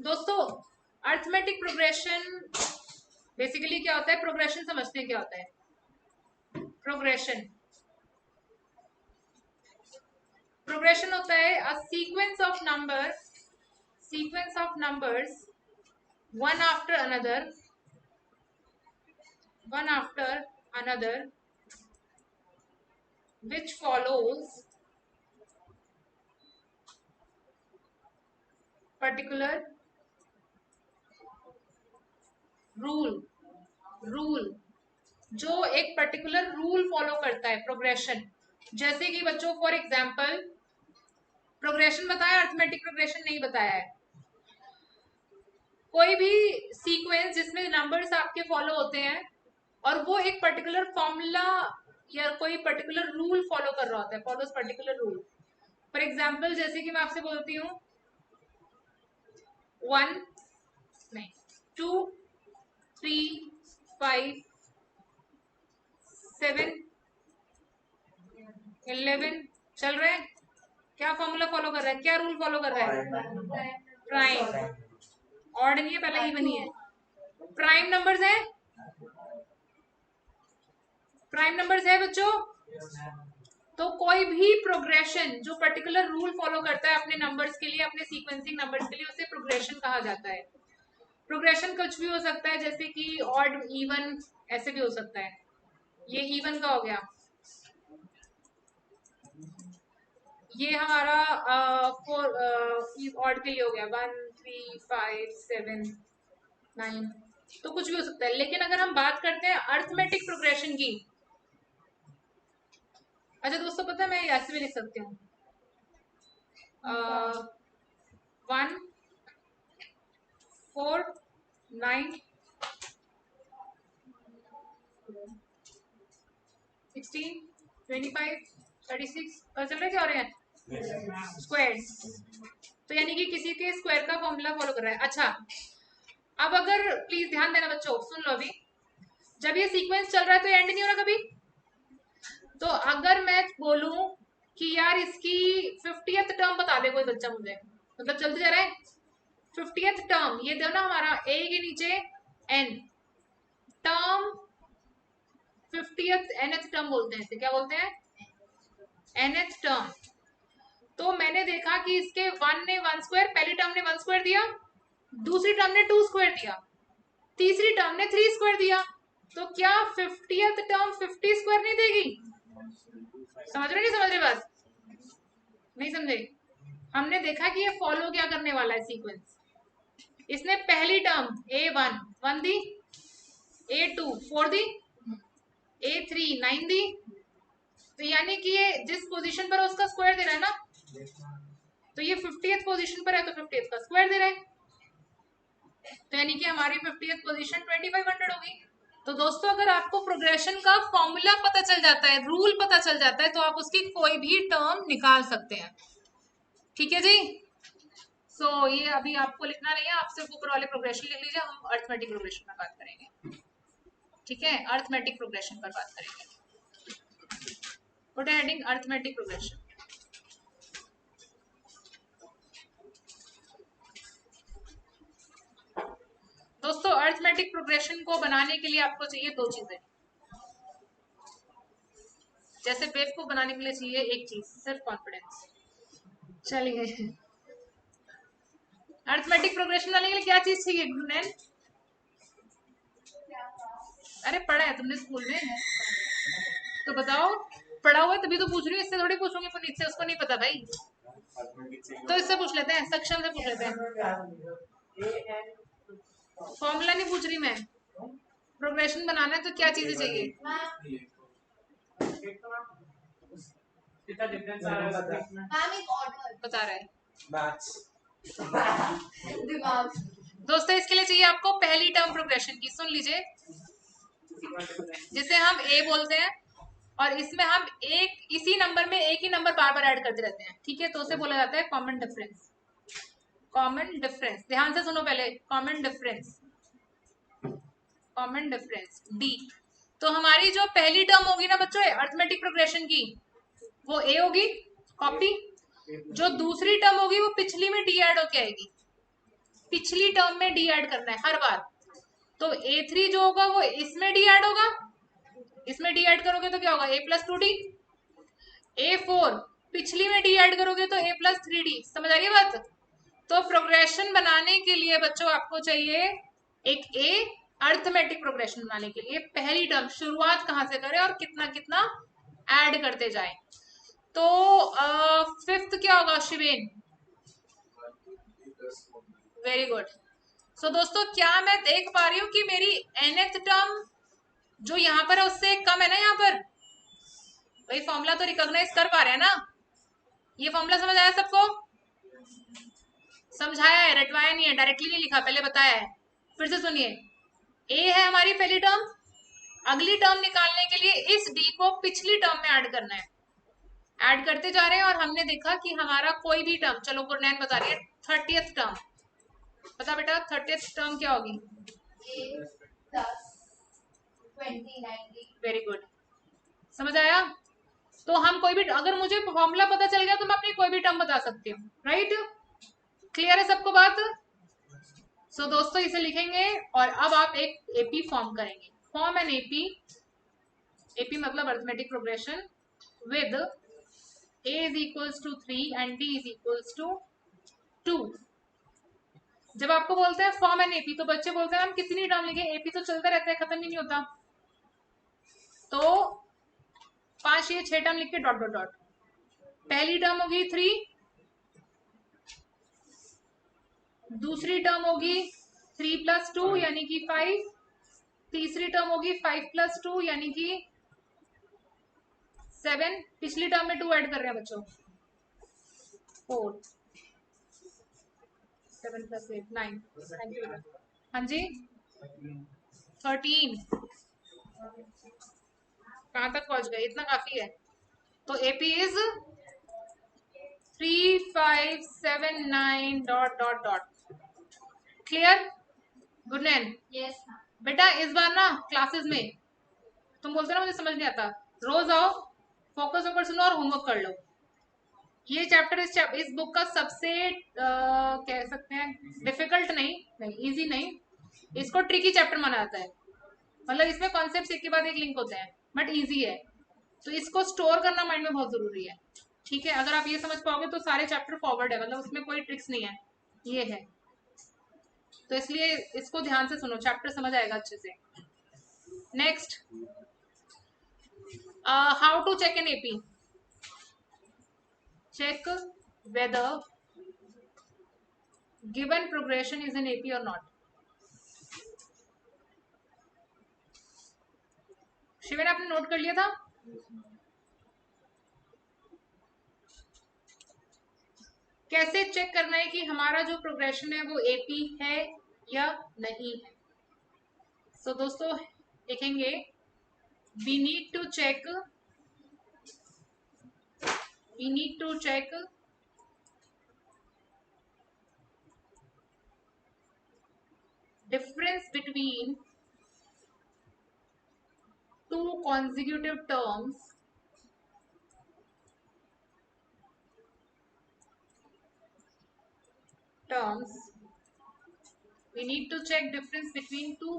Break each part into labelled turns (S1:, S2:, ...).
S1: दोस्तों arithmetic progression basically क्या होता है? प्रोग्रेशन समझते हैं क्या होता है? प्रोग्रेशन होता है a sequence of numbers one after another which follows particular rule जो एक पर्टिकुलर रूल फॉलो करता है प्रोग्रेशन। जैसे कि बच्चों फॉर एग्जांपल प्रोग्रेशन बताया, अर्थमेटिक प्रोग्रेशन नहीं बताया है। कोई भी सीक्वेंस जिसमें नंबर्स आपके फॉलो होते हैं और वो एक पर्टिकुलर फॉर्मूला या कोई पर्टिकुलर रूल फॉलो कर रहा होता है, follows particular rule. For example जैसे कि मैं आपसे बोलती हूँ 2 3 5 7 11 चल रहा है। क्या फॉर्मूला फॉलो कर रहा है? क्या रूल फॉलो कर रहा है? प्राइम। ऑड नहीं है, पहले इवन ही है। प्राइम नंबर्स है बच्चों। तो कोई भी प्रोग्रेशन जो पर्टिकुलर रूल फॉलो करता है अपने नंबर्स के लिए, अपने सीक्वेंसिंग नंबर्स के लिए, उसे प्रोग्रेशन कहा जाता है। प्रोग्रेशन कुछ भी हो सकता है, जैसे कि ऑड इवन ऐसे भी हो सकता है। ये इवन का हो गया, ये हमारा ऑड के लिए हो गया 1 3 5 7 9, तो कुछ भी हो सकता है। लेकिन अगर हम बात करते हैं अर्थमेटिक प्रोग्रेशन की, अच्छा दोस्तों पता है मैं ऐसे भी लिख सकती हूँ 1 4 9 16 25 36 और चल रहे क्या हो रहे हैं? स्क्वायर। तो यानी कि किसी के स्क्वायर का फॉर्मूला फॉलो कर रहा है। अच्छा अब अगर प्लीज ध्यान देना बच्चों, सुन लो अभी, जब ये सीक्वेंस चल रहा है तो एंड नहीं हो रहा कभी। तो अगर मैं बोलूं कि यार इसकी 50th टर्म बता दे कोई बच्चा मुझे, मतलब चलते जा रहा है 50th टर्म, ये दो ना हमारा ए के नीचे N term 50th nth term बोलते हैं इसे, क्या बोलते हैं? nth term. तो मैंने देखा कि इसके 1 ने 1 स्क्वायर, पहली टर्म ने 1 स्क्वायर दिया, दूसरी टर्म ने 2 स्क्वायर दिया, तीसरी टर्म ने 3 स्क्वायर दिया। तो क्या 50th टर्म 50 स्क्वायर नहीं देगी? समझ रहे नहीं समझ रहे बात? नहीं समझे? हमने देखा कि ये फॉलो क्या करने वाला है सीक्वेंस। इसने पहली टर्म A1 1 दी, A2 4 दी, A3 9 दी, तो यानी कि ये जिस पोजीशन पर उसका स्क्वायर दे रहा है ना, तो ये 50th पोजीशन पर है तो 50th का स्क्वायर दे रहा है। तो यानी कि हमारी 50th पोजीशन 2500 होगी। तो दोस्तों अगर आपको प्रोग्रेशन का फॉर्मूला पता चल जाता है, रूल पता चल जाता है, तो आप उसकी कोई भी टर्म निकाल सकते हैं। ठीक है जी। सो ये अभी आपको लिखना नहीं है, आप सिर्फ ऊपर वाले प्रोग्रेशन लिख लीजिए, हम अर्थमेटिक प्रोग्रेशन पर बात करेंगे। ठीक है, अर्थमेटिक प्रोग्रेशन पर बात करेंगे। Put heading arithmetic progression. दोस्तों अर्थमेटिक प्रोग्रेशन को बनाने के लिए आपको चाहिए दो चीजें। जैसे बेस को बनाने के लिए चाहिए एक चीज, सेल्फ कॉन्फिडेंस। चलिए अर्थमेटिक प्रोग्रेशन बनाने के लिए क्या चीज चाहिए गुरुनैन? अरे पढ़ा है तुमने स्कूल में तो बताओ, पढ़ा हुआ है तभी तो पूछ रही हूँ, इससे थोड़ी पूछूंगी पुनीत से, उसको नहीं पता भाई। तो इससे पूछ लेते हैं, सक्षम से पूछ लेते हैं। फॉर्मूला नहीं पूछ रही मैं, प्रोग्रेशन बनाना है तो क्या चीजें चाहिए? बता रहा है दिमाग। दोस्तों इसके लिए चाहिए आपको पहली टर्म प्रोग्रेशन की, सुन लीजिए, जिसे हम ए बोलते हैं, और इसमें हम एक इसी नंबर में एक ही नंबर बार बार ऐड करते रहते हैं। ठीक है, तो उसे बोला जाता है कॉमन डिफरेंस। कॉमन डिफरेंस, ध्यान से सुनो पहले, common difference, common difference D. तो हमारी जो पहली टर्म होगी ना बच्चों अर्थमेटिक प्रोग्रेशन की, वो ए होगी कॉपी। जो दूसरी टर्म होगी वो पिछली में डी ऐड होके आएगी। पिछली टर्म में डी ऐड करना है हर बार। तो A3 जो होगा वो इसमें डी ऐड होगा, इसमें डी ऐड करोगे तो क्या होगा A+2D। A4 पिछली में डी ऐड करोगे तो A+3D। समझ आ रही है बात? तो प्रोग्रेशन बनाने के लिए बच्चों आपको चाहिए एक अर्थमेटिक प्रोग्रेशन बनाने के लिए पहली टर्म शुरुआत कहां से करें और कितना कितना ऐड करते जाए। तो फिफ्थ क्या होगा शिवेन? Very good. सो दोस्तों क्या मैं देख पा रही हूँ कि मेरी nth टर्म जो यहाँ पर है उससे कम है ना? यहाँ पर भाई फॉर्मूला तो रिकॉग्नाइज कर पा रहे हैं ना? ये फॉर्मूला समझ आया सबको? समझाया है, रटवाया नहीं है, डायरेक्टली नहीं लिखा, पहले बताया है। फिर से सुनिए, ए है हमारी पहली टर्म, अगली टर्म निकालने के लिए इस डी को पिछली टर्म में ऐड करना है। ऐड करते जा रहे हैं और हमने देखा कि हमारा कोई भी टर्म, चलो गुरनैन बता रही है 30th टर्म, बता बेटा 30th टर्म क्या होगी? वेरी गुड, समझ आया? तो हम कोई भी, अगर मुझे फॉर्मूला पता चल गया तो मैं अपनी कोई भी टर्म बता सकती हूँ, राइट? क्लियर है सबको बात? सो दोस्तों इसे लिखेंगे और अब आप एक एपी फॉर्म करेंगे। फॉर्म एन एपी, एपी मतलब arithmetic progression with a is equals to 3 and d is equals to 2। जब आपको बोलते हैं फॉर्म एन एपी तो बच्चे बोलते हैं हम कितनी टर्म लिखे? एपी तो चलता रहता है, खत्म ही नहीं होता। तो 5 या 6 टर्म लिख के डॉट डॉट डॉट। पहली टर्म होगी 3, दूसरी टर्म होगी 3 + 2 यानी कि 5, तीसरी टर्म होगी 5 + 2 यानी कि 7, पिछली टर्म में 2 ऐड कर रहे हैं बच्चों, 4, 7 + 8 9। Thank you. हाँ जी 13, कहाँ तक पहुंच गए? इतना काफी है। तो AP is 3 5 7 9 dot dot dot. Clear गुडनैन? यस बेटा इस बार ना क्लासेस में तुम बोलते ना मुझे समझ नहीं आता, रोज आओ, फोकस होकर सुनो और होमवर्क कर लो। ये चैप्टर इस बुक का सबसे कह सकते हैं डिफिकल्ट नहीं इजी नहीं, इसको ट्रिकी चैप्टर माना जाता है। मतलब इसमें कॉन्सेप्ट्स एक के बाद एक लिंक होते हैं बट इजी है, तो इसको स्टोर करना माइंड में बहुत जरूरी है। ठीक है, अगर आप ये समझ पाओगे तो सारे चैप्टर फॉरवर्ड है, मतलब उसमें कोई ट्रिक्स नहीं है, ये है। तो इसलिए इसको ध्यान से सुनो, चैप्टर समझ आएगा अच्छे से। Next, how to check an AP. check whether given progression is an AP or not। शिवन आपने नोट कर लिया था? कैसे चेक करना है कि हमारा जो प्रोग्रेशन है वो एपी है या नहीं है? सो दोस्तों देखेंगे, we need to check difference between two consecutive terms we need to check difference between two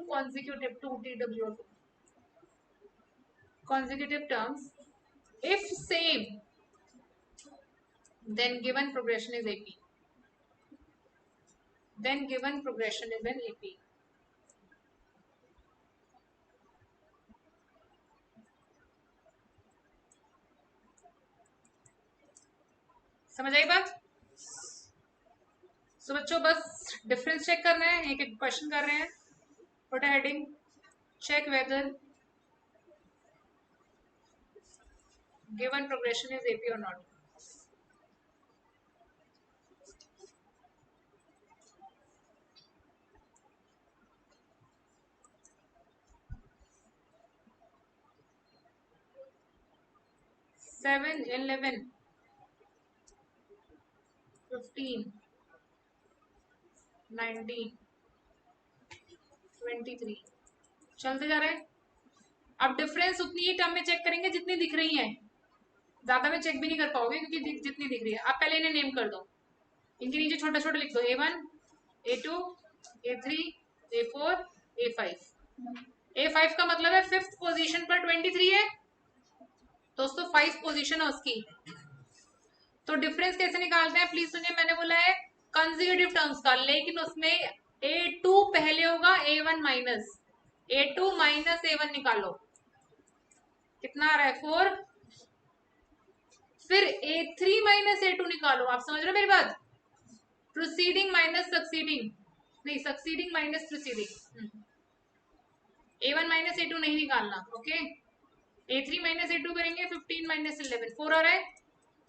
S1: consecutive terms. If same, then given progression is AP. Then given progression is an AP. समझ आई बात? सो बच्चों बस difference check करना है, एक एक question कर रहे हैं। Put a heading, check whether given progression is AP or not। Seven 11 15 19 23 चलते जा रहे हैं। अब डिफरेंस उतनी ही टर्म में चेक करेंगे जितनी दिख रही है, ज्यादा में चेक भी नहीं कर पाओगे क्योंकि जितनी दिख रही है। आप पहले इन्हें नेम कर दो, इनके नीचे छोटा छोटा लिख दो A1 A2, A3, A4, A5। A5 का मतलब है 5th पोजीशन पर 23 है दोस्तों, 5 पोजीशन है उसकी। तो डिफरेंस कैसे निकालते हैं प्लीज सुनिए, मैंने बोला है कंसेक्यूटिव टर्म्स का, लेकिन उसमें A2 पहले होगा A1 minus, A2 minus A1 निकालो, कितना आ रहा है 4, फिर A3 माइनस A2 निकालो। आप समझ रहे हो मेरी बात? प्रोसीडिंग माइनस सक्सीडिंग, नहीं succeeding minus proceeding. A1 minus A2 नहीं निकालना, ओके। A3 माइनस A2 करेंगे, 15 माइनस 11, 4 आ रहा है।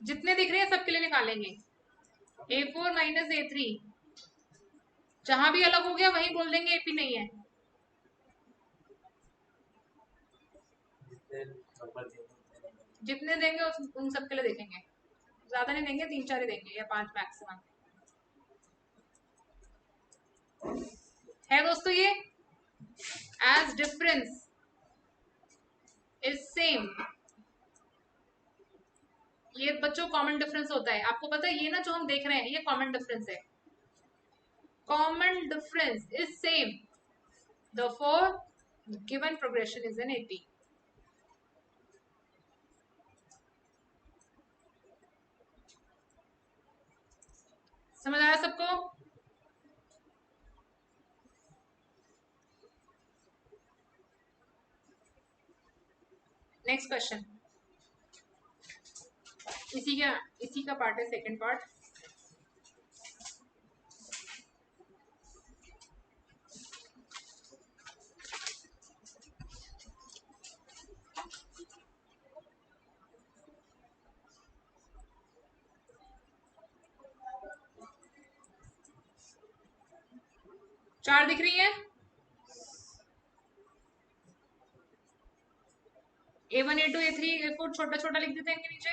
S1: जितने दिख रहे हैं सबके लिए निकालेंगे। A4 माइनस A3, जहां भी अलग हो गया वहीं बोल देंगे AP नहीं है। जितने देंगे उन सबके लिए देखेंगे, ज्यादा नहीं देंगे, 3-4 ही देंगे या 5 मैक्सिमम। है दोस्तों ये एज डिफरेंस इज सेम, ये बच्चों कॉमन डिफरेंस होता है। आपको पता है ये ना जो हम देख रहे हैं ये कॉमन डिफरेंस है, common difference is same, therefore given progression is an AP। समझ आया सबको? नेक्स्ट क्वेश्चन, इसी का पार्ट है, सेकंड पार्ट। चार दिख रही है, A1 A2 A3 A4 छोटा छोटा लिख देते हैं इनके नीचे।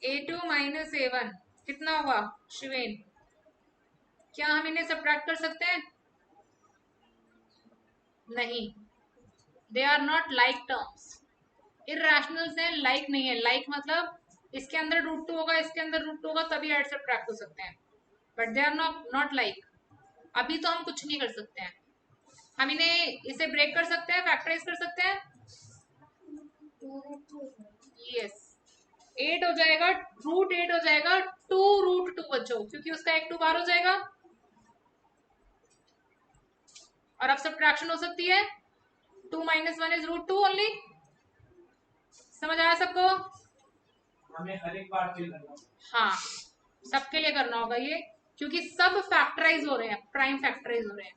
S1: A2 माइनस A1 कितना होगा शिवेन? क्या हम इन्हें सब्ट्रैक्ट कर सकते हैं? नहीं, they are not like terms, irrationals हैं, लाइक नहीं है। लाइक मतलब इसके अंदर √2 होगा, इसके अंदर √2 होगा, तभी ऐड सब्ट्रैक्ट हो सकते हैं, but they are not like. अभी तो हम कुछ नहीं कर सकते हैं, हम इन्हें इसे ब्रेक कर सकते हैं, फैक्टराइज कर सकते हैं। यस, 8 हो जाएगा, √8 हो जाएगा 2√2 बच्चों, क्योंकि उसका एक 2 बाहर हो जाएगा और अब सब्ट्रैक्शन हो सकती है। 2 माइनस 1 इज √2 ओनली। समझ आया सबको?
S2: हमें हर एक बार करना,
S1: हाँ सबके लिए करना होगा ये, क्योंकि सब फैक्टराइज हो रहे हैं, प्राइम फैक्टराइज हो रहे हैं।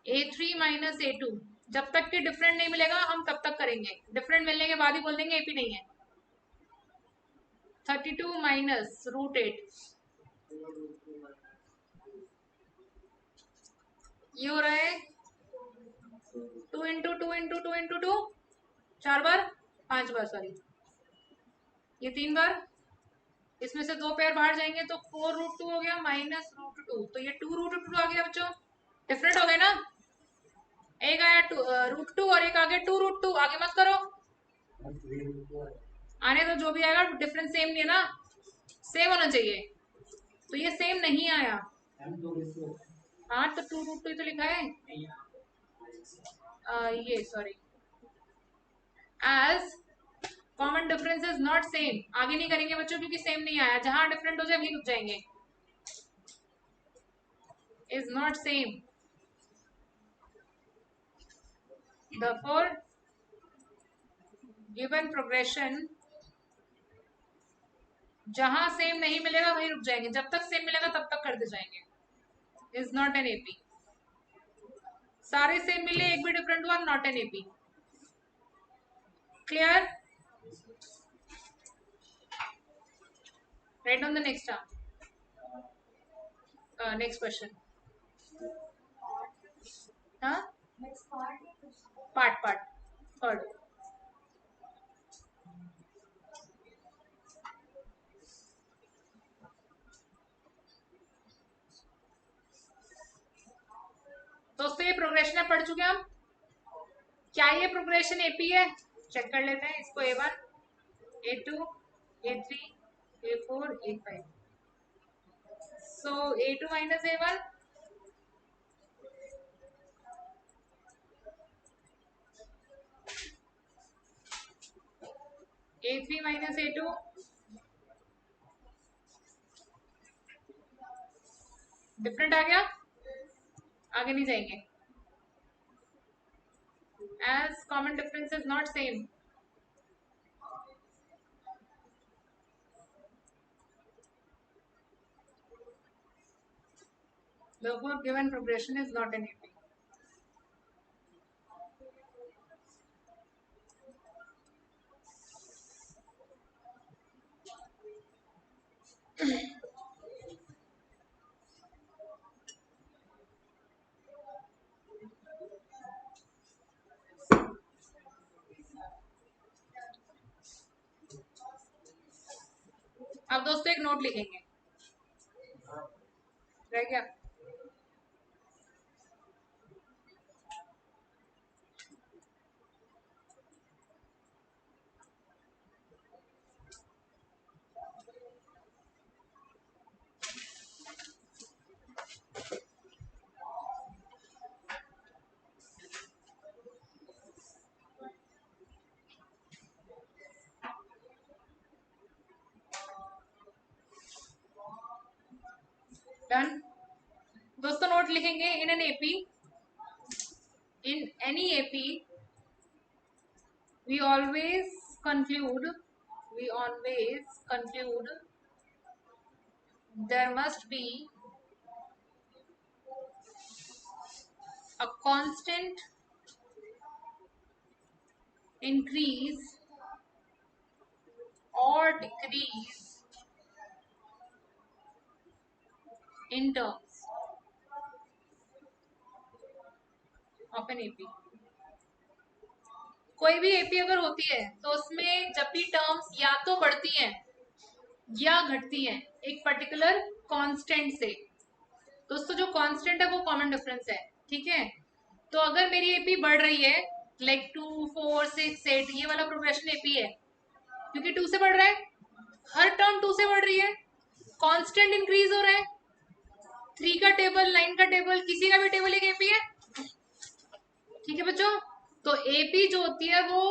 S1: A3 माइनस A2, जब तक कि डिफरेंट नहीं मिलेगा हम तब तक करेंगे, डिफरेंट मिलने के बाद ही बोल देंगे AP नहीं है। 32 माइनस √8, ये हो रहा है 2 इंटू 2 इंटू 2 इंटू 2, 4 बार 5 बार, सॉरी ये 3 बार, इसमें से 2 पेयर बाहर जाएंगे तो 4√2 हो गया माइनस √2, तो ये 2√2 आ गया बच्चों। डिफरेंट हो गए ना, एक आया √2 और एक आ गया 2√2, आगे मत करो, आने तो जो भी आएगा डिफरेंस सेम नहीं है ना, सेम होना चाहिए, तो ये सेम नहीं आया। हाँ तो 2√2 ही तो लिखा है, ये sorry, as common difference is not same, आगे नहीं करेंगे बच्चों क्योंकि सेम नहीं आया, जहां डिफरेंट हो जाए वहीं रुक जाएंगे। Is not same, therefore given progression, जहां सेम नहीं मिलेगा वहीं रुक जाएंगे, जब तक सेम मिलेगा तब तक करते जाएंगे। इज नॉट एन AP, सारे सेम मिले एक भी डिफरेंट हुआ, not an AP। Clear? Right on the next next question. हाँ पार्ट थर्ड। दोस्तों ये प्रोग्रेशन है, पढ़ चुके हम। क्या ये प्रोग्रेशन AP है? चेक कर लेते हैं इसको, A1 A2, A3, A4, A5. So A2 minus A1. A3 minus A2. Different आ गया, आगे नहीं जाएंगे. As common difference is not same. Therefore, given progression is not an AP. अब दोस्तों एक नोट लिखेंगे, रह गया. डन. दोस्तों नोट लिखेंगे. In an AP, in any AP, we always conclude there must be a constant increase or decrease in terms of an AP. कोई भी एपी अगर होती है तो उसमें जब भी टर्म्स या तो बढ़ती हैं या घटती हैं एक पर्टिकुलर कांस्टेंट से. दोस्तों जो कांस्टेंट है वो कॉमन डिफरेंस है, ठीक है. तो अगर मेरी एपी बढ़ रही है लाइक 2, 4, 6, 8, ये वाला प्रोग्रेशन एपी है क्योंकि 2 से बढ़ रहा है, हर टर्म 2 से बढ़ रही है, कांस्टेंट इंक्रीज हो रहा है. 3 का टेबल, 9 का टेबल, किसी का भी टेबल एक एपी है, ठीक है बच्चों. तो एपी जो होती है वो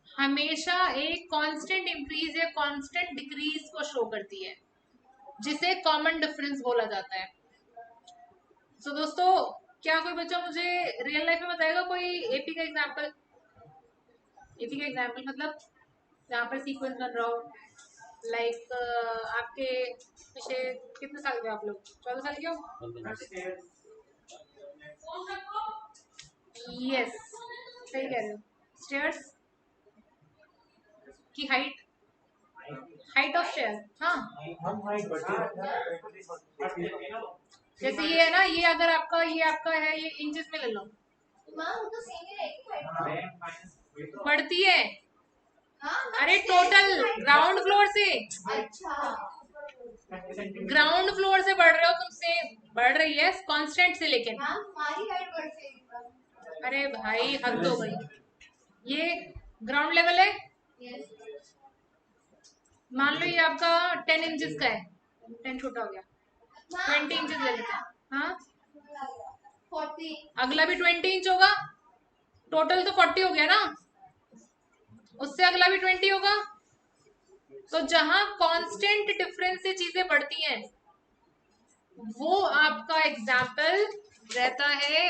S1: हमेशा एक कांस्टेंट इंक्रीज या कांस्टेंट डिक्रीज को शो करती है, जिसे कॉमन डिफरेंस बोला जाता है. तो दोस्तों क्या कोई बच्चा मुझे रियल लाइफ में बताएगा कोई एपी का एग्जांपल? एपी का एग्जांपल मतलब जहाँ पर सीक्वेंस बन रहा हो, लाइक आपके पीछे कितने साल के आप लोग? 14 साल के हो? यस, सही कह रहे हो. स्टेयर्स की हाइट ऑफ स्टेयर. हाँ, जैसे ये है ना, ये अगर आपका है, ये इंचेस में ले लो, बढ़ती है. अरे टोटल ग्राउंड फ्लोर से, ग्राउंड फ्लोर से बढ़ रहे हो तुमसे, बढ़ रही है कांस्टेंट से, लेकिन अरे भाई हद हो गई. ये ग्राउंड लेवल है, मान लो ये आपका 10 इंचेस का है, 10 छोटा हो गया, 20 इंचेस ले लेते हैं. हाँ, 40, अगला भी 20 इंच होगा, टोटल तो 40 हो गया ना, उससे अगला भी 20 होगा. तो जहां कांस्टेंट डिफरेंस से चीजें बढ़ती हैं वो आपका एग्जाम्पल रहता है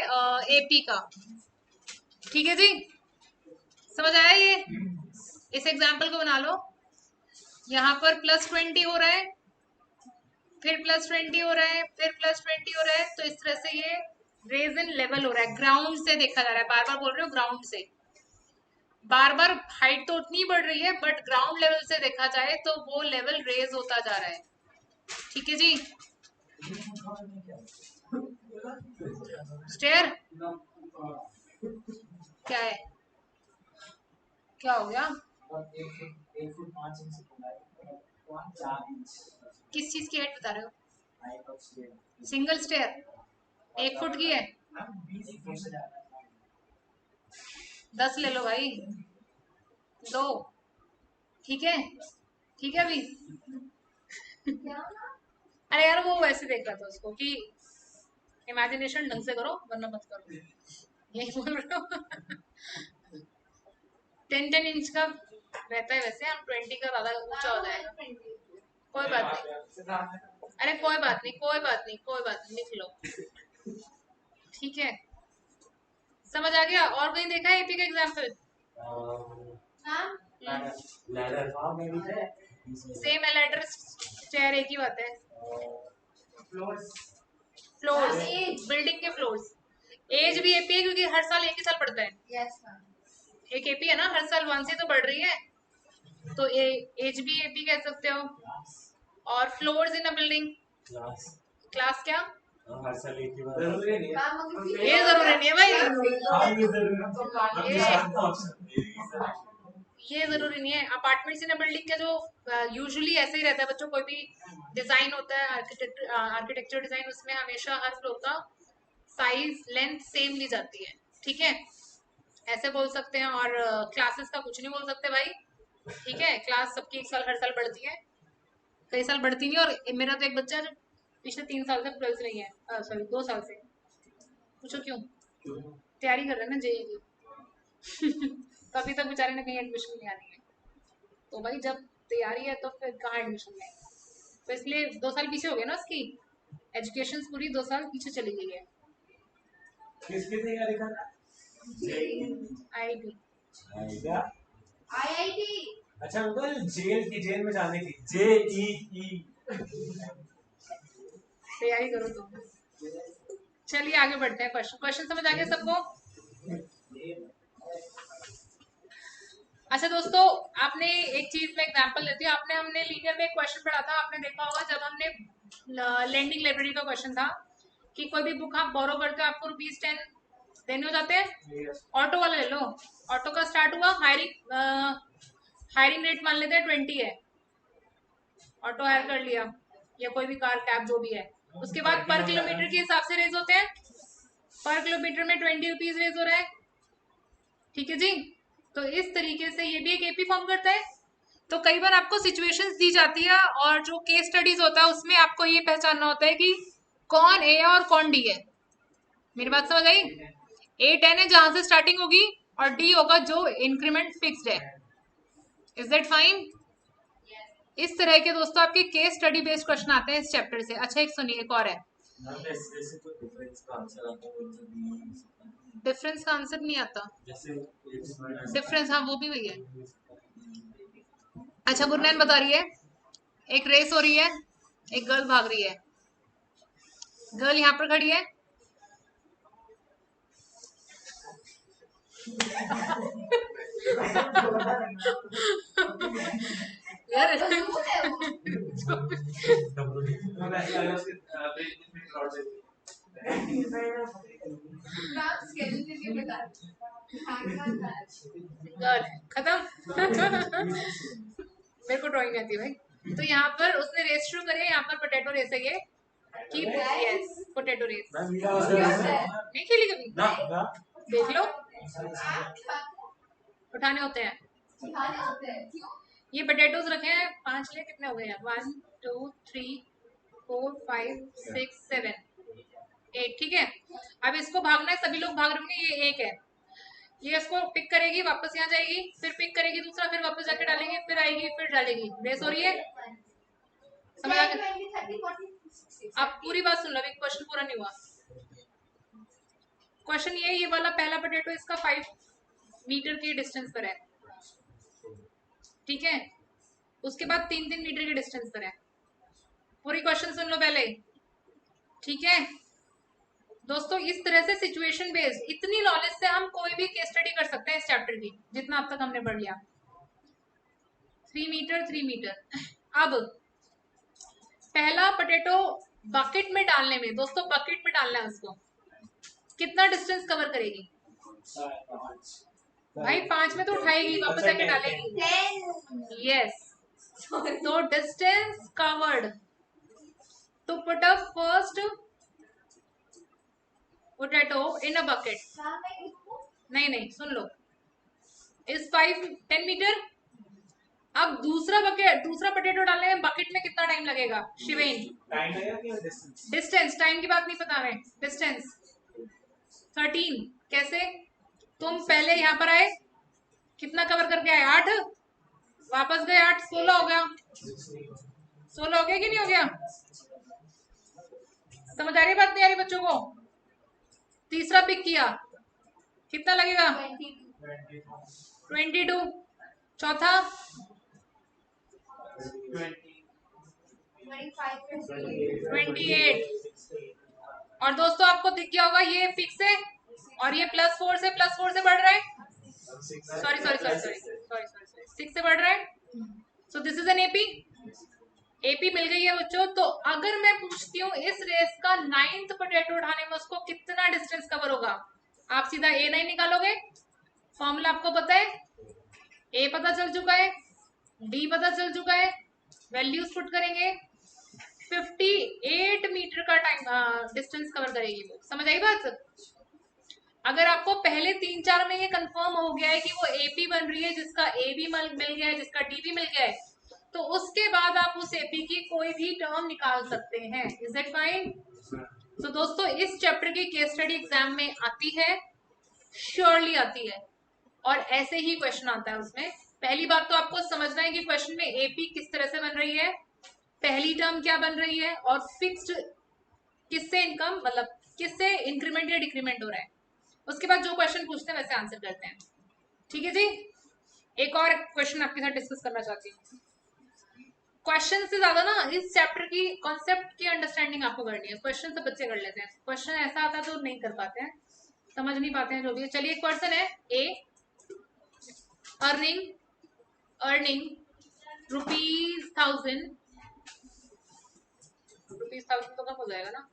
S1: एपी का. ठीक है जी, समझ आया? ये इस एग्जाम्पल को बना लो. यहाँ पर +20 हो रहा है, फिर +20 हो रहा है, फिर +20 हो रहा है. तो इस तरह से ये रेज इन लेवल हो रहा है, ग्राउंड से देखा जा रहा है. बार बार बोल रहे हो ग्राउंड से, बार बार हाइट तो उतनी बढ़ रही है बट ग्राउंड लेवल से देखा जाए तो वो लेवल रेज होता जा रहा है. ठीक है जी. स्टेयर क्या है, क्या हो गया? किस चीज की हाइट बता रहे हो? सिंगल स्टेयर 1 फुट की है, 10 ले लो भाई, 2. ठीक है, ठीक है अभी। अरे यार वो वैसे देख रहा था उसको कि इमेजिनेशन ढंग से करो वरना मत करो, यही बोल रहा हूँ। 10-10 इंच का रहता है वैसे, हम 20 का ज्यादा ऊंचा हो जाएगा। कोई बात नहीं, अरे कोई बात नहीं, कोई बात नहीं, कोई बात नहीं, लिख लो। ठीक है, समझ आ गया। और कहीं देखा है एपी का एग्जाम्पल? सेम है, लैडर स्टेयर एक ही बात है। फ्लोर्स, बिल्डिंग के फ्लोर्स। एज भी एपी है क्योंकि हर साल एक ही साल बढ़ता है। एक एपी है ना, हर साल 1 से तो बढ़ रही है, तो एज भी एपी कह सकते हो। और फ्लोर्स इन अ बिल्डिंग, क्लास क्या?
S2: हर साल एक ही बार जरूरी नहीं है,
S1: ये जरूरी नहीं है भाई, ये जरूरी नहीं है। अपार्टमेंट्स इन अ बिल्डिंग का जो यूजुअली ऐसे ही रहता है बच्चों, कोई भी डिजाइन होता है आर्किटेक्चर डिजाइन, उसमें हमेशा हर फ्लोर का साइज लेंथ सेम ली जाती है। ठीक है, ऐसे बोल सकते हैं। और क्लासेस का कुछ नहीं बोल सकते भाई। ठीक है, क्लास सबकी एक साल हर साल बढ़ती है, कई साल बढ़ती नहीं। और मेरा तो एक बच्चा जो पिछले 3 साल से 12th नहीं है, सॉरी 2 साल से। पूछो क्यों? तैयारी कर रहे हैं ना जेई की। तो अभी तक बेचारे ने कहीं एडमिशन नहीं आनी है, तो भाई जब तैयारी है तो फिर कहाँ एडमिशन लें। तो इसलिए 2 साल पीछे हो गए ना, उसकी एजुकेशन पूरी 2 साल पीछे चली गई है।
S2: किसकी तैयारी कर रहा है?
S1: आईआईटी।
S2: आईआईटी, अच्छा अंकल जेल की, जेल में जाने की, जेईई
S1: तैयारी करो तुम। चलिए आगे बढ़ते हैं। क्वेश्चन समझ आ गया सबको? अच्छा दोस्तों, आपने एक चीज में एग्जांपल देती हूँ। हमने लीनियर में एक क्वेश्चन पढ़ा था, आपने देखा होगा, जब हमने लैंडिंग लाइब्रेरी का क्वेश्चन था कि कोई भी बुक आप बोरो करते हो आपको ₹10 देने हो जाते हैं। ऑटो वाला ले लो, ऑटो का स्टार्ट हुआ, हायरिंग रेट मान लेते हैं 20 है, ऑटो हायर कर लिया या कोई भी कार कैब जो भी है। उसके बाद पर किलोमीटर के हिसाब से रेज होते हैं, पर किलोमीटर में 20 रुपीज रेज हो रहा है। ठीक है जी, तो इस तरीके से ये भी एक एपी फॉर्म करता है। तो कई बार आपको सिचुएशंस दी जाती है और जो केस स्टडीज होता है उसमें आपको ये पहचानना होता है कि कौन ए है और कौन डी है। मेरी बात समझ आई? A 10 है जहां से स्टार्टिंग होगी, और डी होगा जो इंक्रीमेंट फिक्स्ड है। Is that fine? इस तरह के दोस्तों आपके केस स्टडी बेस्ड क्वेश्चन आते हैं इस चैप्टर से। अच्छा एक सुनिए, एक और है। डिफरेंस का आंसर नहीं आता, डिफरेंस, हाँ वो भी वही है। अच्छा गुरनैन बता रही है, एक रेस हो रही है, एक गर्ल भाग रही है, गर्ल यहाँ पर खड़ी है, यार गर्ल खत्म। मेरे को ड्राइंग नहीं आती भाई। तो यहाँ पर उसने रेस शुरू करी है, यहाँ पर पोटैटो रेस है ये, कि यस पोटैटो रेस। नहीं खेली कभी? देख लो, उठाने होते हैं ये पोटैटोज रखे हैं 5 ले, कितने हो गए हैं? 1 2 3 4 5 6 7 8। ठीक है, अब इसको भागना है, सभी लोग भाग रहे होंगे, ये एक है, ये इसको पिक करेगी, वापस यहाँ जाएगी, फिर पिक करेगी दूसरा, फिर वापस जाके डालेगी, फिर आएगी, फिर डालेगी, रेस हो रही है। समझ आ गया? आप पूरी बात सुन लो, अभी क्वेश्चन पूरा नहीं हुआ। क्वेश्चन ये वाला पहला पोटैटो इसका 5 मीटर के डिस्टेंस पर है। ठीक है, उसके बाद 3-3 मीटर के डिस्टेंस पर है। पूरी क्वेश्चन सुन लो पहले। ठीक है दोस्तों, इस तरह से सिचुएशन बेस्ड इतनी नॉलेज से हम कोई भी केस स्टडी कर सकते हैं इस चैप्टर की, जितना अब तक हमने पढ़ लिया। 3 मीटर 3 मीटर। अब पहला पोटैटो बकेट में डालने में, दोस्तों बकेट में डालना है उसको, कितना डिस्टेंस कवर करेगी? भाई 5 में तो उठाएगी, वापस जाके डालेगी। यस, तो distance covered to put a first potato in a bucket. नहीं सुन लो, इस 10 मीटर, अब दूसरा पोटैटो डालने में बकेट में कितना टाइम लगेगा शिवेन?
S2: टाइम लगेगा कि डिस्टेंस?
S1: डिस्टेंस, टाइम की बात नहीं बता रहे, डिस्टेंस 13। कैसे? तुम पहले यहाँ पर आए, कितना कवर करके आए? 8, वापस गए 8, 16 हो गया। 16 हो गया कि नहीं हो गया? समझ आ रही बात नहीं आ रही बच्चों को? तीसरा पिक किया, कितना लगेगा? 22। चौथा 28। और दोस्तों आपको दिख गया होगा ये फिक्स है और ये +4 से बढ़ रहा है। सॉरी 6 से बढ़ रहा है। So this is an AP मिल गई है बच्चों। तो अगर मैं पूछती हूँ इस रेस का 9th पोटैटो उठाने में उसको कितना डिस्टेंस कवर होगा, आप सीधा A9 निकालोगे। फॉर्मूला आपको पता है, A पता चल चुका है, D पता चल चुका है, वैल्यूज पुट करेंगे, 58 मीटर का टाइम डिस्टेंस कवर करेगी वो। समझ आई बात? अगर आपको पहले 3-4 में ये कंफर्म हो गया है कि वो एपी बन रही है जिसका ए भी मिल गया है, जिसका डी भी मिल गया है, तो उसके बाद आप उस एपी की कोई भी टर्म निकाल सकते हैं। Is it fine? तो दोस्तों इस चैप्टर की केस स्टडी एग्जाम में आती है, श्योरली आती है, और ऐसे ही क्वेश्चन आता है उसमें। पहली बात तो आपको समझना है कि क्वेश्चन में एपी किस तरह से बन रही है, पहली टर्म क्या बन रही है, और फिक्स्ड किससे इनकम मतलब किससे इंक्रीमेंट या डिक्रीमेंट हो रहा है। उसके बाद जो क्वेश्चन पूछते हैं वैसे आंसर करते हैं। ठीक है जी। एक और क्वेश्चन आपके साथ डिस्कस करना चाहती हूँ। क्वेश्चन से ज्यादा ना इस चैप्टर की कॉन्सेप्ट की अंडरस्टैंडिंग आपको करनी है। क्वेश्चन तो बच्चे कर लेते हैं, क्वेश्चन ऐसा आता तो नहीं कर पाते हैं, समझ नहीं पाते हैं जो भी है। चलिए एक क्वेश्चन है, ए अर्निंग ₹1000 तो कम हो जाएगा ना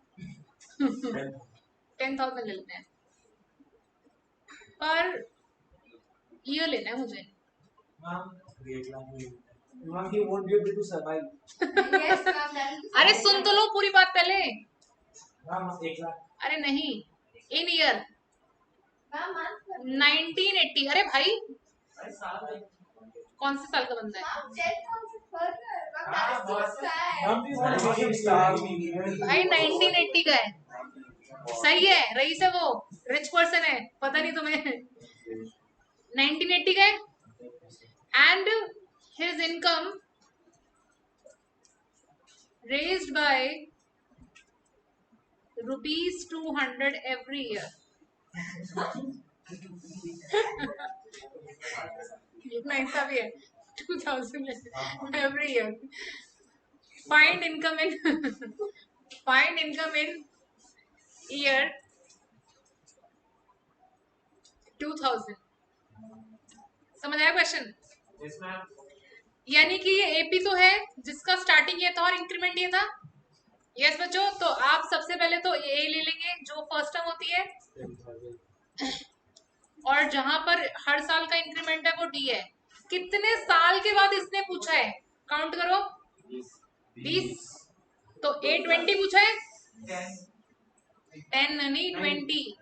S1: 10,000 ले लेते हैं पर ईयर लेना है मुझे। अरे सुन तो लो पूरी बात पहले। अरे नहीं, इन ईयर 1980। अरे भाई कौन से साल का बंदा है भाई? 1980 का है, सही है, रईस है वो, रिच पर्सन है, पता नहीं तुम्हें। 1980 का है and his income raised by ₹200 every year. इतना ऐसा भी है 2000 every year. Find income in year 2000. समझ आया क्वेश्चन? यानी कि ये एपी तो है जिसका स्टार्टिंग ये था और इंक्रीमेंट ये था। यस बच्चों, तो आप सबसे पहले तो ए ले लेंगे जो फर्स्ट टर्म होती है, और जहां पर हर साल का इंक्रीमेंट है वो डी है। कितने साल के बाद इसने पूछा है, काउंट करो। 20। तो A20 पूछा है, 10 नहीं 20।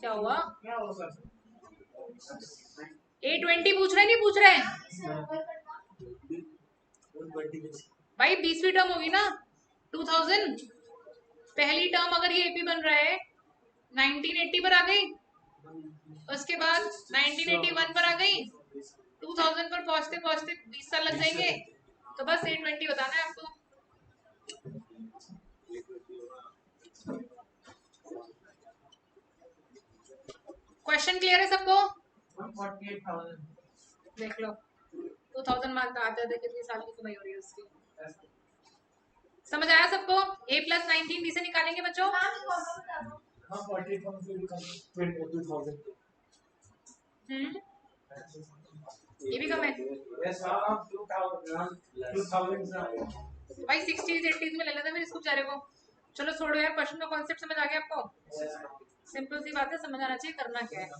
S1: क्या हुआ? A20 पूछ रहे नहीं पूछ रहे हैं भाई? 20वीं टर्म होगी ना 2000। पहली टर्म अगर ये एपी बन रहा है 1980 पर आ गई, उसके बाद 1981 पर आ गई, 2000 पर पहुंचते पहुंचते 20 साल लग जाएंगे। तो बस A20 बताना है आपको। क्वेश्चन क्लियर है सबको?
S2: 48,000
S1: देख लो 2000 मार्क आते थे, कितनी साल की कमाई हो रही है उसकी। समझ आया सबको? A + 19 B से निकालेंगे बच्चों। ये भी कम है भाई, 60s 80s में ले लेते फिर इसको बेचारे को। चलो छोड़ो यार, क्वेश्चन का कॉन्सेप्ट समझ आ गया आपको? सिंपल सी बात है, समझ आना चाहिए करना क्या है।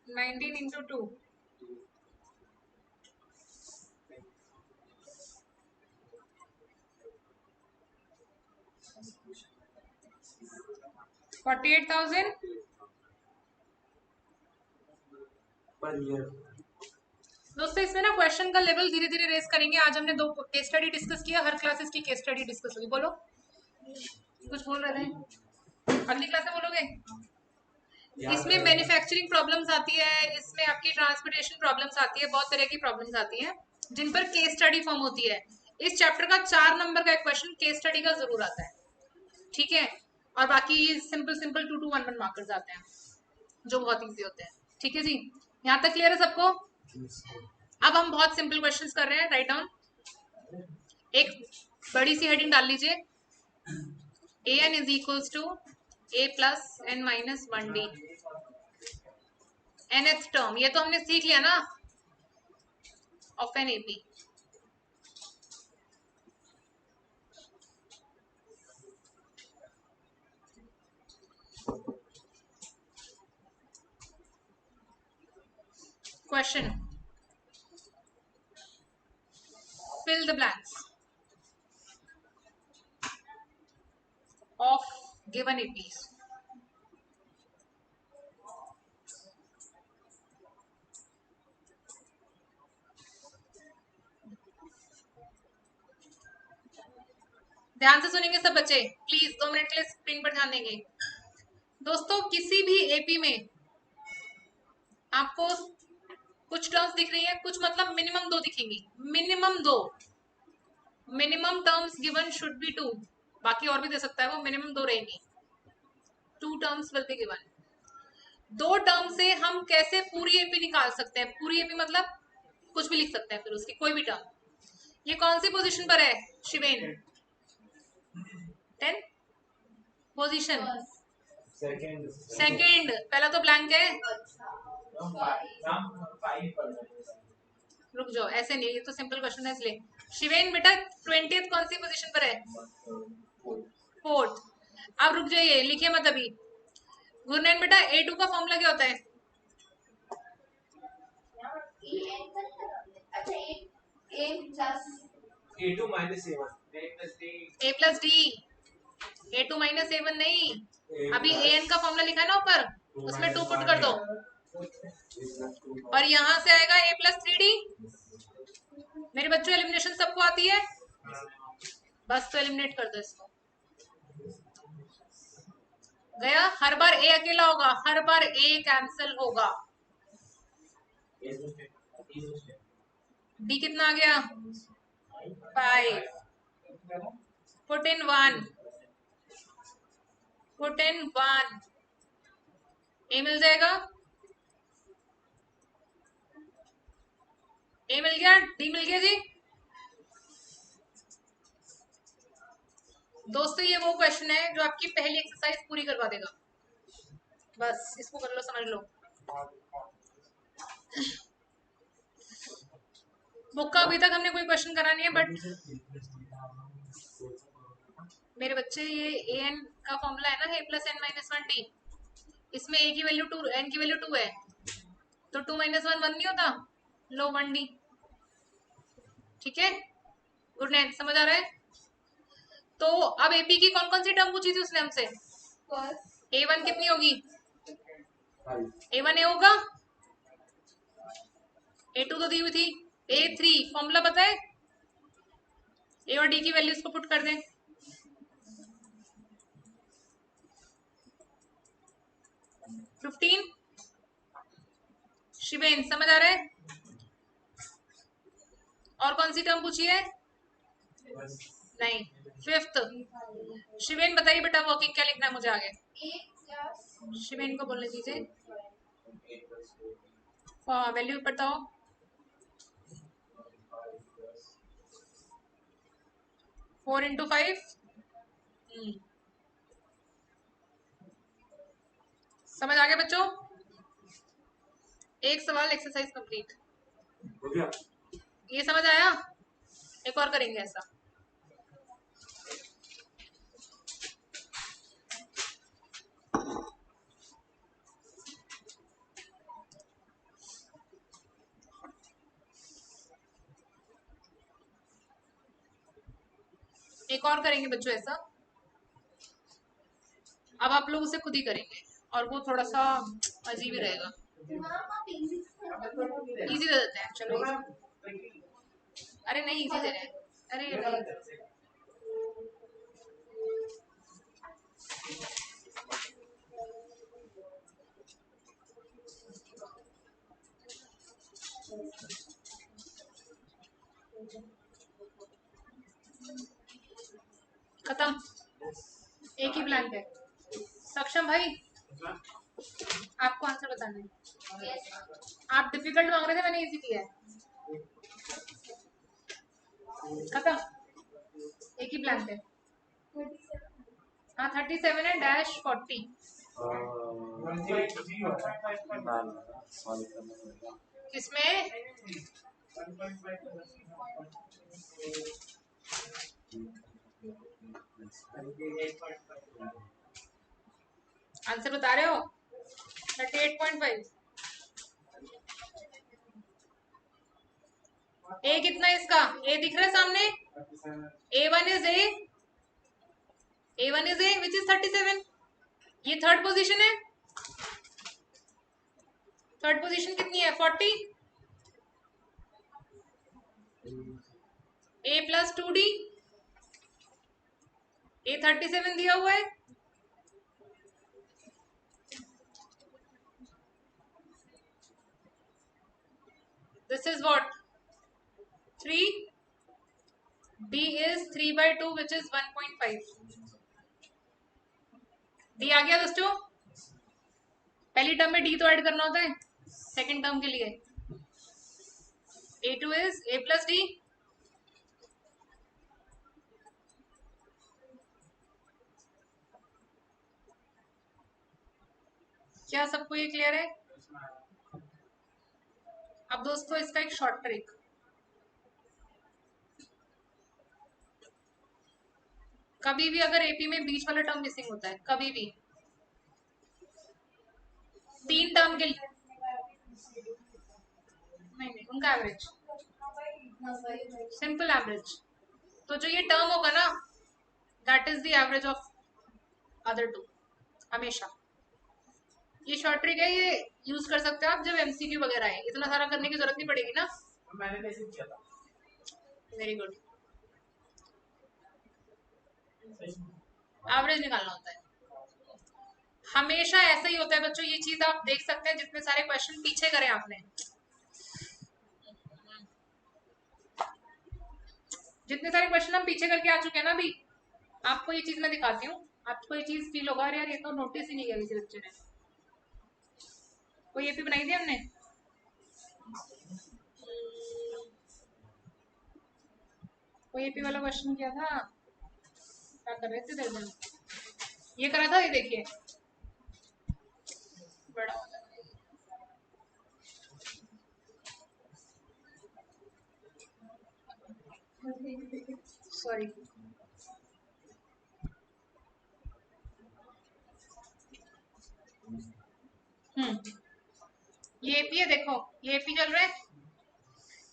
S1: 19 × 2 48,000
S2: पर ईयर
S1: दोस्तों इसमें ना क्वेश्चन का लेवल धीरे धीरे रेस करेंगे। आज हमने 2 केस स्टडी डिस्कस किया, हर क्लासेस की केस स्टडी डिस्कस होगी। बोलो, कुछ बोल रहे थे, अगली क्लास में बोलोगे? इसमें मैन्युफैक्चरिंग प्रॉब्लम्स आती है, इसमें आपकी ट्रांसपोर्टेशन प्रॉब्लम्स आती है, बहुत तरह की प्रॉब्लम्स आती है जिन पर केस स्टडी फॉर्म होती है। इस चैप्टर का 4 नंबर का एक क्वेश्चन केस स्टडी का जरूर आता है, ठीक है। और बाकी सिंपल सिंपल 2 to 1 मार्कर्स आते हैं जो बहुत इजी होते हैं, ठीक है जी। यहाँ तक क्लियर है सबको? अब हम बहुत सिंपल क्वेश्चंस कर रहे हैं। राइट डाउन, एक बड़ी सी हेडिंग डाल लीजिए, an is equals to a plus n minus 1d nth term. ये तो हमने सीख लिया ना, of an AP. Question, fill the blanks of given APs. ध्यान से सुनेंगे सब बच्चे, प्लीज 2 मिनट के लिए स्क्रीन पर ध्यान देंगे। दोस्तों किसी भी एपी में आपको कुछ टर्म्स दिख रही है, कुछ मतलब मिनिमम 2 दिखेंगी, minimum 2। Minimum terms given should be 2, बाकी और भी दे सकता है वो, मिनिमम 2 रहेंगी। 2 terms will be given. 2 term से हम कैसे पूरी एपी निकाल सकते हैं? पूरी एपी मतलब कुछ भी लिख सकते हैं, फिर उसकी कोई भी टर्म। ये कौन सी पोजीशन पर है शिवेन? 10 पोजीशन, सेकंड। पहला तो ब्लैंक है, रुक जाओ, ऐसे नहीं, ये तो सिंपल क्वेश्चन है इसलिए। शिवेन बेटा 20th कौन सी पोजीशन पर है? 4th। अब रुक जाइए, लिखिए मत अभी। गुरनैन बेटा A2 का फॉर्मूला क्या होता है?
S2: A2 minus A1
S1: A plus D, A2 minus A1 नहीं, अभी AN का फॉर्मूला लिखा है ना ऊपर, उसमें 2 पुट कर दो और यहाँ से आएगा A प्लस 3D। मेरे बच्चों एलिमिनेशन सबको आती है? बस तो एलिमिनेट कर दो इसको। गया, हर बार A अकेला होगा, हर बार A कैंसिल होगा। D कितना आ गया? 5। Put in 1, put in 1, A मिल जाएगा, A मिल गया, D मिल गया जी। दोस्तों ये वो क्वेश्चन है जो आपकी पहली एक्सरसाइज पूरी करवा देगा, बस इसको कर लो, समझ लो। बुक का अभी तक हमने कोई क्वेश्चन करा नहीं है, बट मेरे बच्चे ये an का फॉर्मूला है ना, a plus n minus 1d, इसमें a की वैल्यू 2, n की वैल्यू 2 है, तो 2 माइनस 1 1 नहीं होता? लो 1d, ठीक है। गुड नाइट, समझ आ रहा है? तो अब एपी की कौन कौन सी टर्म पूछी थी उसने हमसे? A1 कितनी होगी? A1 A होगा, A2 तो दी हुई थी, A3 फॉर्मूला पता है, A और D की वैल्यूज को पुट कर दें। शिवेन समझ आ रहा है? और कौन सी टर्म पूछी है? नहीं, 5th। शिवेन बताइए बेटा वर्किंग क्या लिखना है मुझे आगे? शिवेन को बोलने दीजिए, वैल्यू बताओ। 4 into 5, समझ आ गया बच्चों? एक सवाल एक्सरसाइज कंप्लीट
S2: हो गया।
S1: ये समझ आया? एक और करेंगे ऐसा। एक और करेंगे बच्चों ऐसा, अब आप लोग उसे खुद ही करेंगे और वो थोड़ा सा अजीब ही रहेगा। इजी दे देते हैं, चलो easy। अरे नहीं इजी दे रहे हैं, अरे नहीं। खत्म, एक ही ब्लैंक है। सक्षम भाई आपको आंसर बताना है। आप डिफिकल्ट मांग रहे थे, मैंने इजी किया है। खत्म, एक ही ब्लैंक है। हाँ 37 है डैश 40। किसमें? आंसर बता रहे हो? 38.5। ए कितना है इसका? ए दिख रहा है सामने? A1 is A1 is A which is 37। ये थर्ड पोजीशन है। थर्ड पोजीशन कितनी है? 40। A प्लस 2D, A 37 दिया हुआ है। This is what? 3. D is 3/2 which is 1.5। D आ गया दोस्तों? पहली टर्म में D तो ऐड करना होता है सेकंड टर्म के लिए। A2 is A plus D। क्या सबको ये क्लियर है? अब दोस्तों इसका एक शॉर्ट ट्रिक, कभी भी अगर एपी में बीच वाला टर्म मिसिंग होता है, कभी भी 3 टर्म के लिए, नहीं उनका एवरेज, सिंपल एवरेज, तो जो ये टर्म होगा ना that is the average of other two हमेशा। ये शॉर्ट ट्रिक है, ये यूज कर सकते हो आप जब एमसीक्यू वगैरह है, इतना सारा करने की जरूरत नहीं पड़ेगी ना।
S2: मैंने कैसे किया था?
S1: Very good. एवरेज निकालना होता है हमेशा, ऐसा ही होता है बच्चों। ये चीज आप देख सकते हैं जितने सारे क्वेश्चन पीछे करे आपने, जितने सारे क्वेश्चन हम पीछे करके आ चुके हैं ना अभी, आपको ये चीज मैं दिखाती हूँ, आपको ये चीज फील होगा यार ये तो नोटिस ही नहीं किया किसी बच्चे ने। कोई एपी बनाई थी हमने, कोई एपी वाला क्वेश्चन किया था, क्या कर रहे थे देर दिन, ये करा था, ये देखिए बड़ा सॉरी। ये एपी है, देखो ये एपी चल रहा है,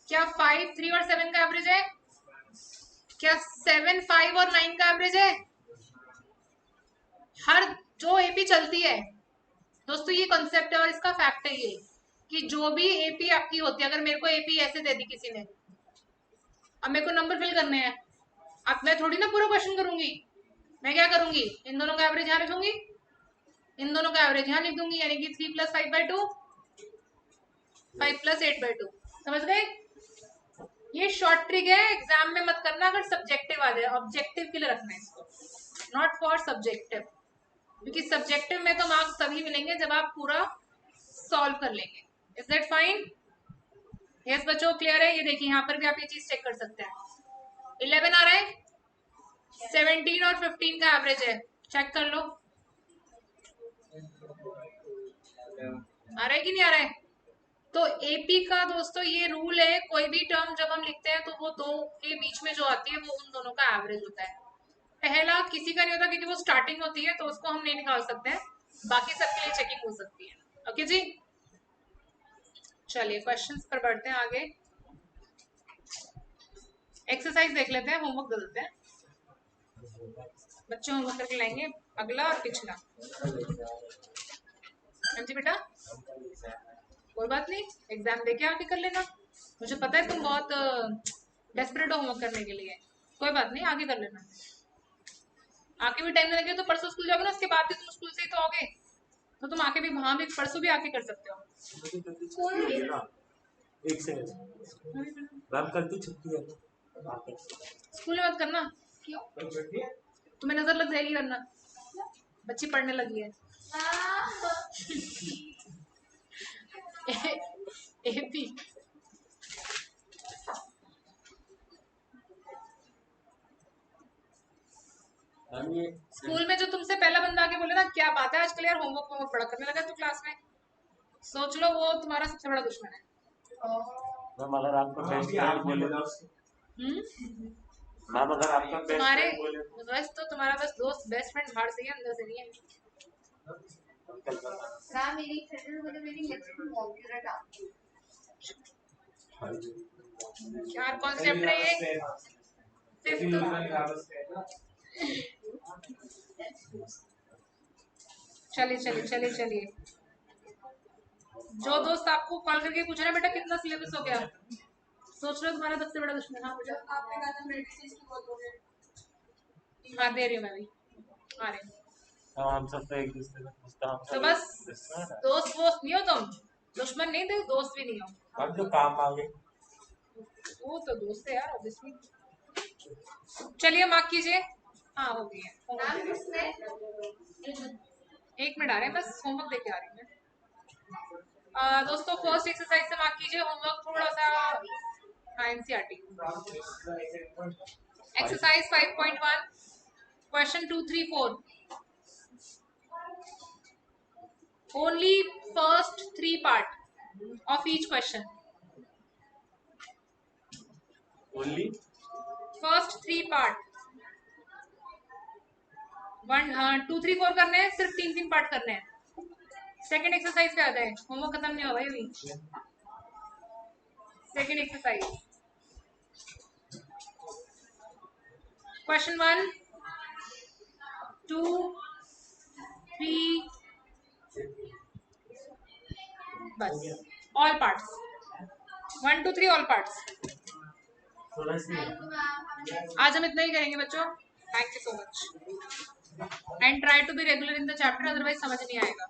S1: क्या 5, 3 और 7 का एवरेज है? क्या 7, 5 और 9 का एवरेज है? हर जो एपी चलती है दोस्तों, ये कॉन्सेप्ट है और इसका फैक्ट है ये कि जो भी एपी आपकी होती है, अगर मेरे को एपी ऐसे दे दी किसी ने, अब मेरे को नंबर फिल करने हैं, अब मैं थोड़ी ना पूरा क्वेश्चन करूंगी, मैं क्या करूंगी, इन दोनों का एवरेज यहाँ रखूंगी, इन दोनों का एवरेज यहाँ लिख दूंगी, यानी कि 3 + 5/2, 5 + 8/2। समझ गए? ये शॉर्ट ट्रिक है, एग्जाम में मत करना अगर सब्जेक्टिव आ जाए, ऑब्जेक्टिव के लिए रखना है इसको, नॉट फॉर सब्जेक्टिव, क्योंकि सब्जेक्टिव में तो मार्क्स तभी मिलेंगे जब आप पूरा सॉल्व कर लेंगे। Is that fine? यस बच्चों, क्लियर है? ये देखिए यहाँ पर भी आप ये चीज चेक कर सकते हैं, 11 आ रहा है, 17 और 15 का एवरेज है, चेक कर लो आ रहा है कि नहीं आ रहा है। तो एपी का दोस्तों ये रूल है, कोई भी टर्म जब हम लिखते हैं तो वो दो के बीच में जो आती है वो उन दोनों का एवरेज होता है। पहला किसी का नहीं होता क्योंकि वो स्टार्टिंग होती है, तो उसको हम नहीं निकाल सकते हैं, बाकी सबके लिए चेकिंग हो सकती है। ओके जी, चलिए क्वेश्चंस पर बढ़ते हैं आगे, एक्सरसाइज देख लेते हैं, होमवर्क दे देते हैं, बच्चे होमवर्क करके लाएंगे अगला और पिछला। हाँ जी बेटा, कोई बात नहीं, एग्जाम देके आके कर लेना। मुझे पता है तुम बहुत डेस्परेट हो होमवर्क करने के लिए। कोई बात नहीं, आगे कर लेना। आके भी टाइम लगे तो परसों स्कूल जाओगे ना, उसके बाद भी तुम स्कूल से ही तो आओगे, तो तुम आके भी वहां भी परसों भी आके कर सकते हो।
S2: एक सेकंड मैम, कल की छुट्टी है।
S1: स्कूल में मत करना। क्यों? तुम्हें नजर लग जाएगी वरना, बच्ची पढ़ने लगी है। एपी स्कूल में जो तुमसे पहला बंदा आके बोले ना, क्या बात है आजकल यार होमवर्क बड़ा करने लगा तू क्लास में, सोच लो वो तुम्हारा सबसे बड़ा दुश्मन है।
S2: मैम अगर आपका बेस्ट फ्रेंड बोले मैम अगर आपका
S1: तुम्हारे बस तो तुम्हारा बस दोस्त बेस्ट फ्रेंड बाहर से ही, अंदर से नहीं है। मेरी फ्रेंड मुझे मेरी लेक्चर मॉनिटर डालती है। क्या कॉन्सेप्ट है ये? चलिए चलिए चलिए चलिए, जो दोस्त आपको कॉल करके पूछ रहा है बेटा कितना सिलेबस हो गया, सोच रहे हो तुम्हारा सबसे बड़ा दुश्मन। हाँ मुझे आपने कहा था मेडिसिन की बोलोगे। हाँ दे रही हूँ मैं भी, आ रही हूँ।
S2: हम सब तो एक दूसरे को पूछता हम
S1: तो बस दोस्त वोस्त नहीं हो तुम, दुश्मन नहीं थे, दोस्त भी नहीं हो।
S2: अब जो काम मांगे
S1: वो तो दोस्त है यार ऑब्वियसली। चलिए मार्क कीजिए। हाँ हो गई है। एक मिनट आ रहे हैं, बस होमवर्क देके आ रही हूँ मैं। दोस्तों फर्स्ट एक्सरसाइज से मार्क कीजिए, होमवर्क थोड़ा सा NCERT. Exercise 5.1 question 2, 3, 4। Only first 3 part of each question.
S2: Only
S1: First 3 part 1, 2, 3, 4 करने हैं, सिर्फ 3 पार्ट करने हैं। सेकंड एक्सरसाइज पे आता है, होमवर्क खत्म नहीं हुआ अभी। सेकंड एक्सरसाइज क्वेश्चन 1, 2, 3 बस, ऑल पार्ट्स 1, 2, 3 ऑल पार्ट्स। आज हम इतना ही करेंगे बच्चों। Thank you so much and try to be regular in the chapter, otherwise समझ नहीं आएगा।